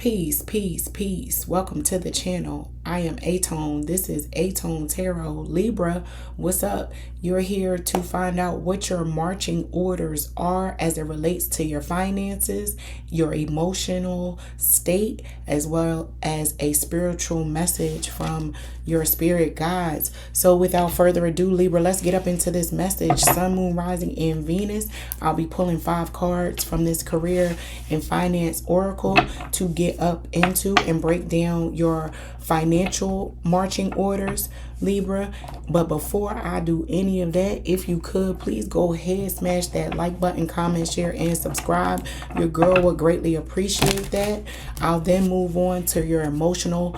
Peace, peace, peace. Welcome to the channel. I am aTone. This is aTone Tarot. Libra, what's up? You're here to find out what your marching orders are as it relates to your finances, your emotional state, as well as a spiritual message from your spirit guides. So without further ado, Libra, let's get up into this message. Sun, Moon, Rising, and Venus. I'll be pulling 5 cards from this career and finance oracle to get up into and break down your financial marching orders, Libra. But before I do any of that, if you could, please go ahead, smash that like button, comment, share, and subscribe. Your girl would greatly appreciate that. I'll then move on to your emotional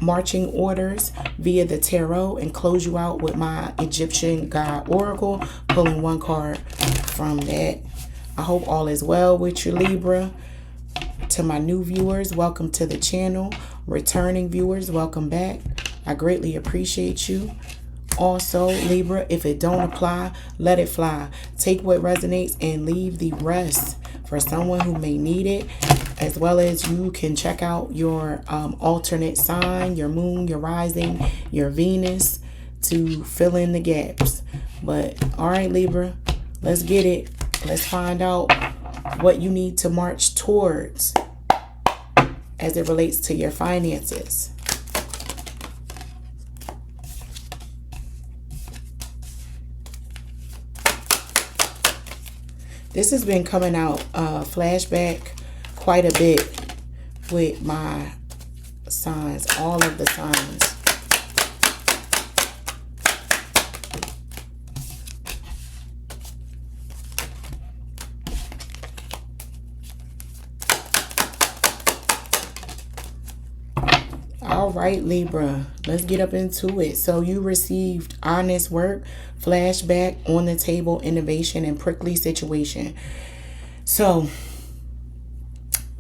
marching orders via the tarot and close you out with my Egyptian God oracle, pulling 1 card from that. I hope all is well with you, Libra. To my new viewers, welcome to the channel. Returning viewers, welcome back. I greatly appreciate you. Also, Libra, if it don't apply, let it fly. Take what resonates and leave the rest for someone who may need it. As well as you can check out your alternate sign, your moon, your rising, your Venus, to fill in the gaps. But all right, Libra, let's get it. Let's find out what you need to march towards as it relates to your finances. This has been coming out flashback quite a bit with my signs, all of the signs. All right, Libra, let's get up into it. So you received honest work, flashback, on the table, innovation, and prickly situation. So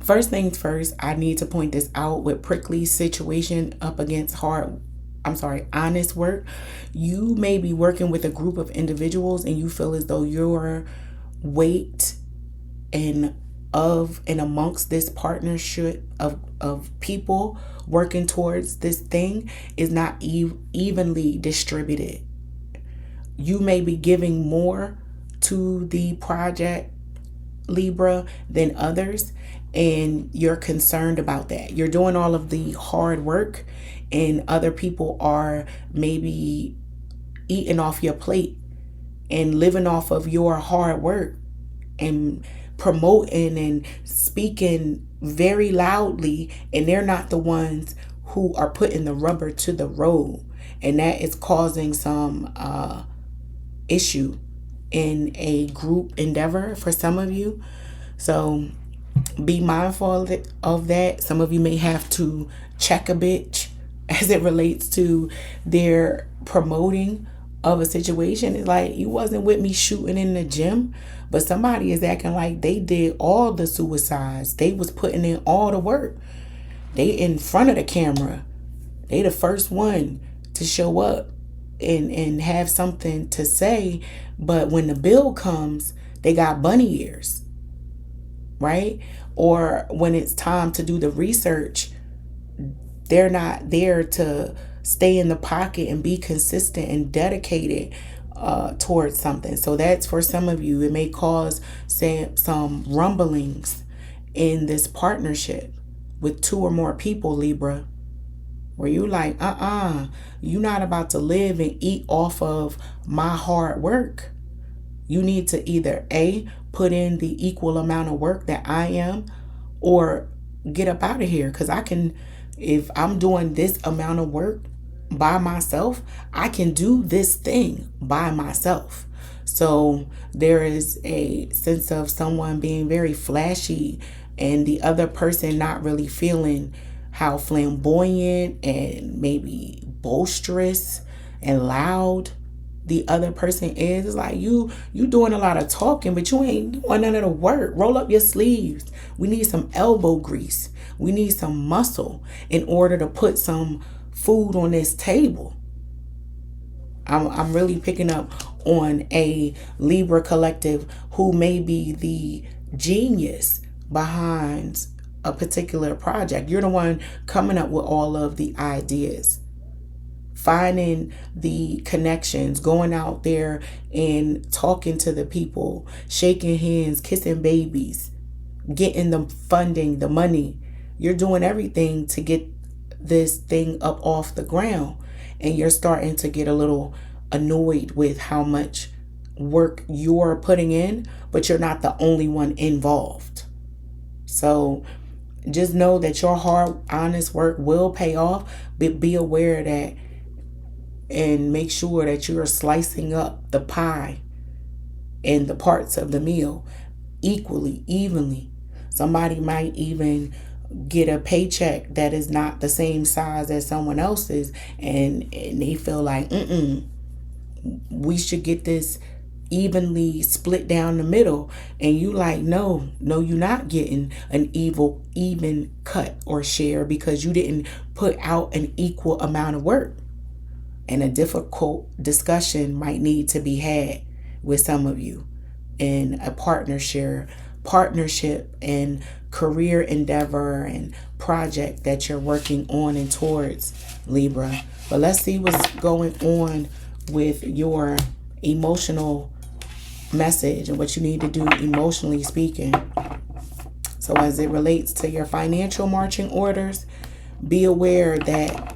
first things first, I need to point this out with prickly situation up against honest work. You may be working with a group of individuals and you feel as though your weight and amongst this partnership of people working towards this thing is not evenly distributed. You may be giving more to the project, Libra, than others, and you're concerned about that. You're doing all of the hard work and other people are maybe eating off your plate and living off of your hard work and promoting and speaking very loudly, and they're not the ones who are putting the rubber to the road, and that is causing some issue in a group endeavor for some of you. So be mindful of that. Some of you may have to check a bitch as it relates to their promoting of a situation. It's like, you wasn't with me shooting in the gym, but somebody is acting like they did all the suicides. They was putting in all the work. They in front of the camera. They the first one to show up and have something to say. But when the bill comes, they got bunny ears, right? Or when it's time to do the research, they're not there to stay in the pocket and be consistent and dedicated towards something. So that's for some of you. It may cause some rumblings in this partnership with 2 or more people, Libra, where you like, you're not about to live and eat off of my hard work. You need to either A, put in the equal amount of work that I am, or get up out of here. Because if I'm doing this amount of work by myself, I can do this thing by myself. So there is a sense of someone being very flashy and the other person not really feeling how flamboyant and maybe boisterous and loud the other person is. It's like you doing a lot of talking, but you ain't doing none of the work. Roll up your sleeves. We need some elbow grease. We need some muscle in order to put some food on this table. I'm really picking up on a Libra collective who may be the genius behind a particular project. You're the one coming up with all of the ideas, finding the connections, going out there and talking to the people, shaking hands, kissing babies, getting the funding, the money. You're doing everything to get this thing up off the ground. And you're starting to get a little annoyed with how much work you're putting in, but you're not the only one involved. So just know that your hard, honest work will pay off, but be aware that and make sure that you're slicing up the pie and the parts of the meal equally, evenly. Somebody might even get a paycheck that is not the same size as someone else's, and they feel like, we should get this evenly split down the middle. And you like, no, you're not getting an even cut or share, because you didn't put out an equal amount of work. And a difficult discussion might need to be had with some of you in a partnership and career endeavor and project that you're working on and towards, Libra. But let's see what's going on with your emotional message and what you need to do emotionally speaking. So as it relates to your financial marching orders, be aware that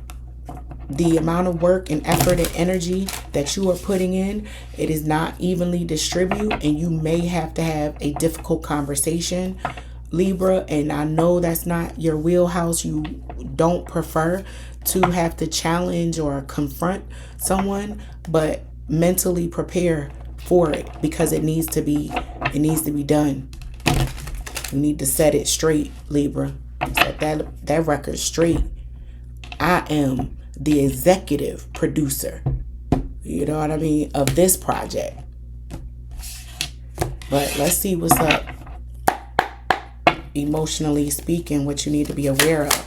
the amount of work and effort and energy that you are putting in, it is not evenly distributed, and you may have to have a difficult conversation, Libra. And I know that's not your wheelhouse. You don't prefer to have to challenge or confront someone, but mentally prepare for it, because it needs to be done. You need to set it straight, Libra. Set that record straight. I am the executive producer, you know what I mean, of this project. But let's see what's up emotionally speaking, what you need to be aware of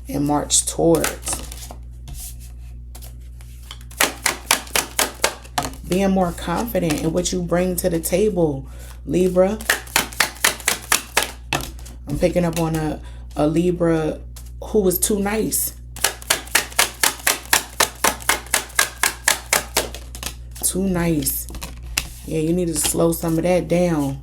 and march towards. Being more confident in what you bring to the table, Libra. I'm picking up on a Libra who was too nice. Too nice. Yeah, you need to slow some of that down.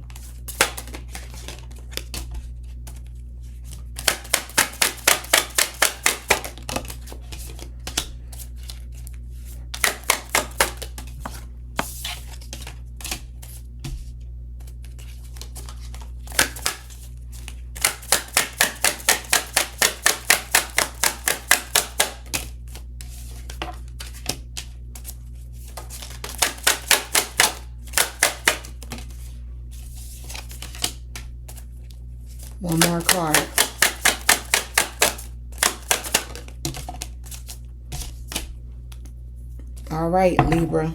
One more card. All right, Libra.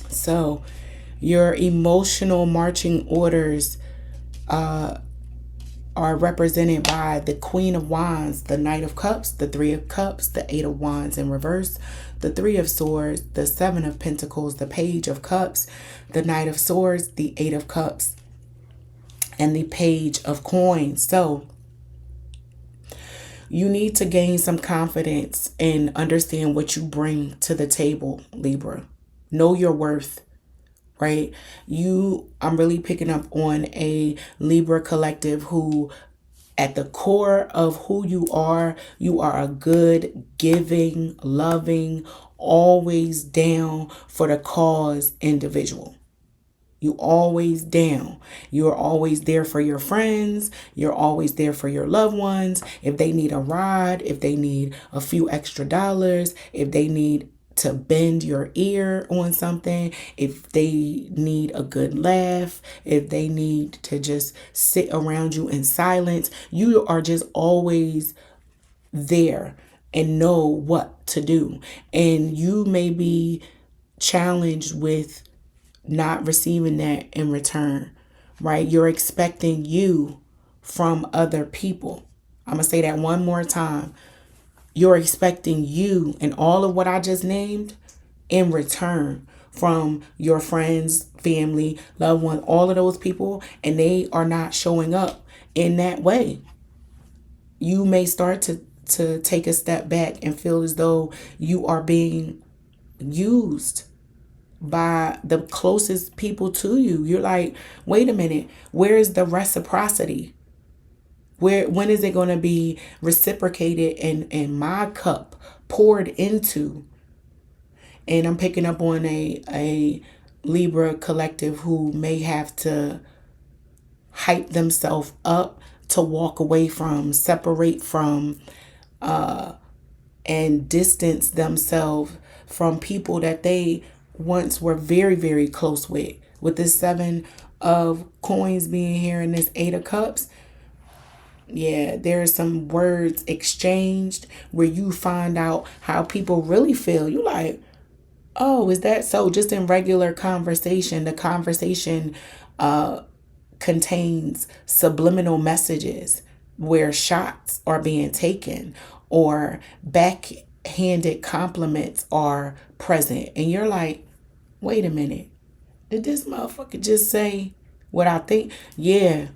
So your emotional marching orders are represented by the Queen of Wands, the Knight of Cups, the Three of Cups, the Eight of Wands in reverse, the Three of Swords, the Seven of Pentacles, the Page of Cups, the Knight of Swords, the Eight of Cups, and the Page of Coins. So you need to gain some confidence and understand what you bring to the table, Libra. Know your worth, right? I'm really picking up on a Libra collective who, at the core of who you are a good, giving, loving, always down for the cause individual. You always down. You're always there for your friends. You're always there for your loved ones. If they need a ride, if they need a few extra dollars, if they need to bend your ear on something, if they need a good laugh, if they need to just sit around you in silence, you are just always there and know what to do. And you may be challenged with not receiving that in return, right? You're expecting you from other people. I'm going to say that one more time. You're expecting you and all of what I just named in return from your friends, family, loved ones, all of those people, and they are not showing up in that way. You may start to take a step back and feel as though you are being used by the closest people to you. You're like, wait a minute, where is the reciprocity? When is it going to be reciprocated and my cup poured into? And I'm picking up on a Libra collective who may have to hype themselves up to walk away from, separate from, and distance themselves from people that they once were very, very close with. With this 7 of coins being here and this 8 of cups, yeah, there are some words exchanged where you find out how people really feel. You like, oh, is that so? Just in regular conversation, the conversation contains subliminal messages where shots are being taken or backhanded compliments are present. And you're like, wait a minute, did this motherfucker just say what I think? Yeah,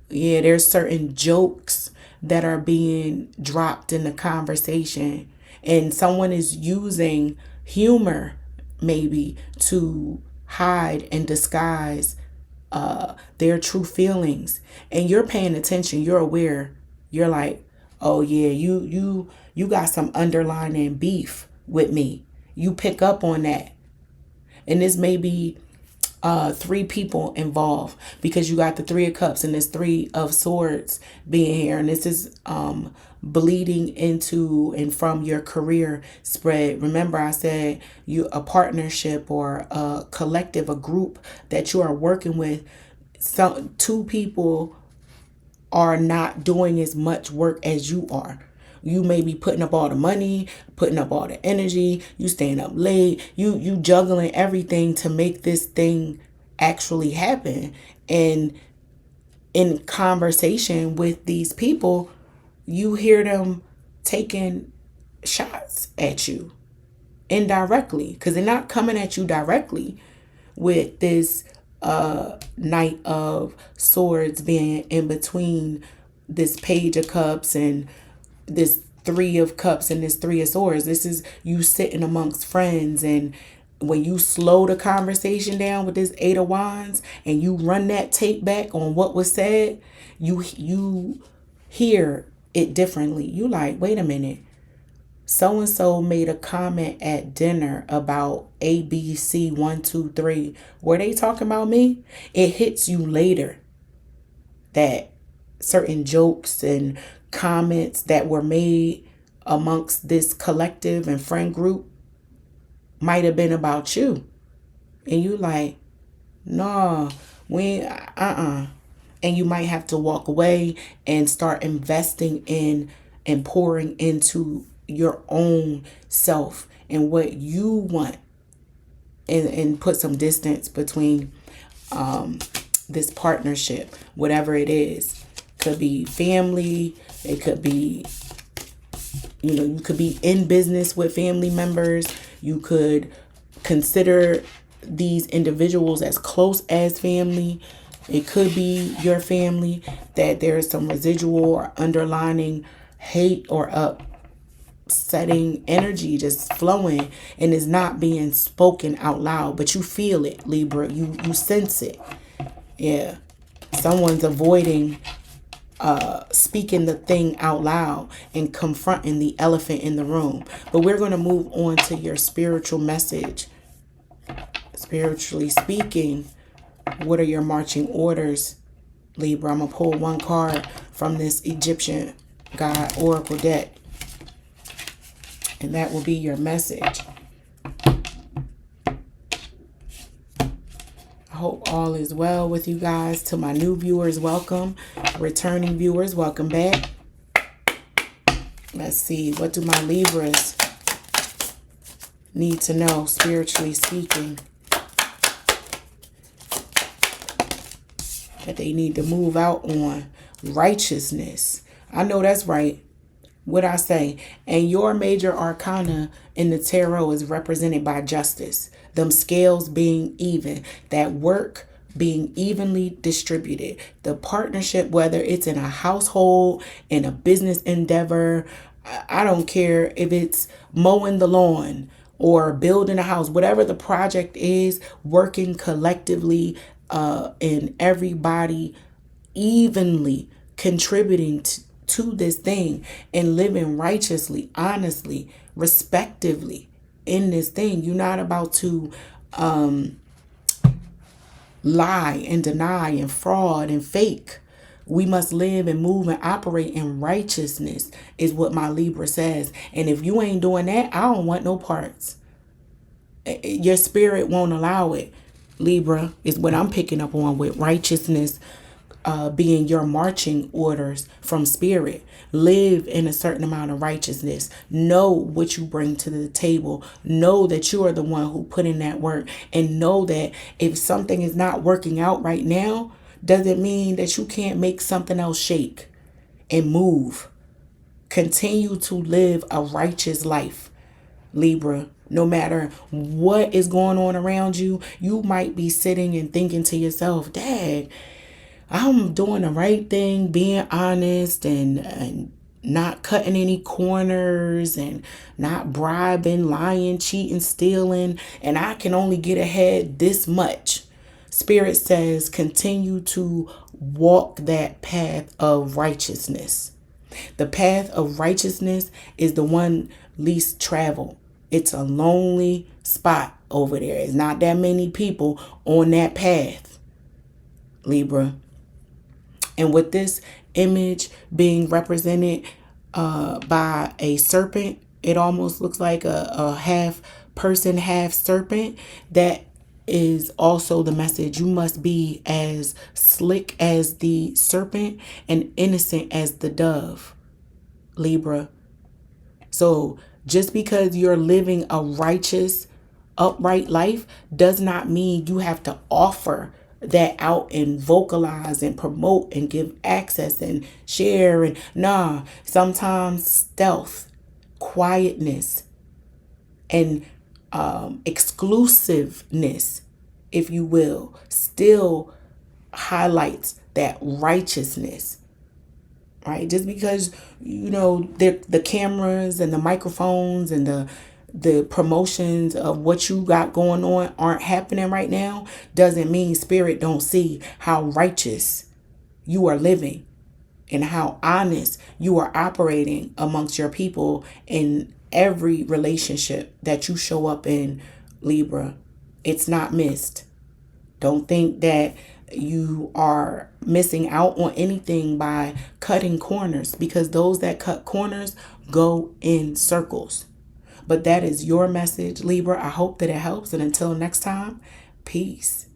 there's certain jokes that are being dropped in the conversation, and someone is using humor maybe to hide and disguise their true feelings. And you're paying attention, you're aware, you're like, oh yeah, you got some underlying beef with me. You pick up on that. And this may be 3 people involved, because you got the 3 of cups and this 3 of swords being here, and this is bleeding into and from your career spread. Remember, I said you a partnership or a collective, a group that you are working with. So 2 people are not doing as much work as you are. You may be putting up all the money, putting up all the energy, you staying up late, you juggling everything to make this thing actually happen. And in conversation with these people, you hear them taking shots at you indirectly, because they're not coming at you directly with this Knight of Swords being in between this Page of Cups and this 3 of Cups and this 3 of Swords. This is you sitting amongst friends, and when you slow the conversation down with this 8 of Wands and you run that tape back on what was said, you hear it differently. You like, wait a minute, so and so made a comment at dinner about ABC 1, 2, 3. Were they talking about me? It hits you later that certain jokes and comments that were made amongst this collective and friend group might have been about you. And you like, no, and you might have to walk away and start investing in and pouring into your own self and what you want, and put some distance between this partnership, whatever it is. Could be family, it could be, you could be in business with family members. You could consider these individuals as close as family. It could be your family that there is some residual or underlining hate or upsetting energy just flowing and is not being spoken out loud, but you feel it, Libra. You sense it. Yeah. Someone's avoiding speaking the thing out loud and confronting the elephant in the room. But we're going to move on to your spiritual message. Spiritually speaking, what are your marching orders, Libra? I'm going to pull 1 card from this Egyptian God Oracle deck, and that will be your message. I hope all is well with you guys. To my new viewers, welcome. Returning viewers, welcome back. Let's see, what do my Libras need to know, spiritually speaking, that they need to move out on? Righteousness. I know that's right. What I say? And your major arcana in the tarot is represented by justice. Them scales being even. That work being evenly distributed. The partnership, whether it's in a household, in a business endeavor, I don't care if it's mowing the lawn or building a house, whatever the project is, working collectively, and everybody evenly contributing to this thing and living righteously, honestly, respectively in this thing. You're not about to lie and deny and fraud and fake. We must live and move and operate in righteousness, is what my Libra says. And if you ain't doing that, I don't want no parts. Your spirit won't allow it. Libra is what I'm picking up on with righteousness, being your marching orders from spirit. Live in a certain amount of righteousness. Know what you bring to the table. Know that you are the one who put in that work. And know that if something is not working out right now, doesn't mean that you can't make something else shake and move. Continue to live a righteous life, Libra. No matter what is going on around you, you might be sitting and thinking to yourself, Dad, I'm doing the right thing, being honest and not cutting any corners and not bribing, lying, cheating, stealing, and I can only get ahead this much. Spirit says continue to walk that path of righteousness. The path of righteousness is the one least traveled. It's a lonely spot over there. It's not that many people on that path, Libra. And with this image being represented by a serpent, it almost looks like a half person, half serpent. That is also the message. You must be as slick as the serpent and innocent as the dove, Libra. So just because you're living a righteous, upright life does not mean you have to offer that out and vocalize and promote and give access and share. And nah, sometimes stealth, quietness, and exclusiveness, if you will, still highlights that righteousness. Right? Just because, the cameras and the microphones and the promotions of what you got going on aren't happening right now, doesn't mean spirit don't see how righteous you are living and how honest you are operating amongst your people in every relationship that you show up in, Libra. It's not missed. Don't think that you are missing out on anything by cutting corners, because those that cut corners go in circles. But that is your message, Libra. I hope that it helps. And until next time, peace.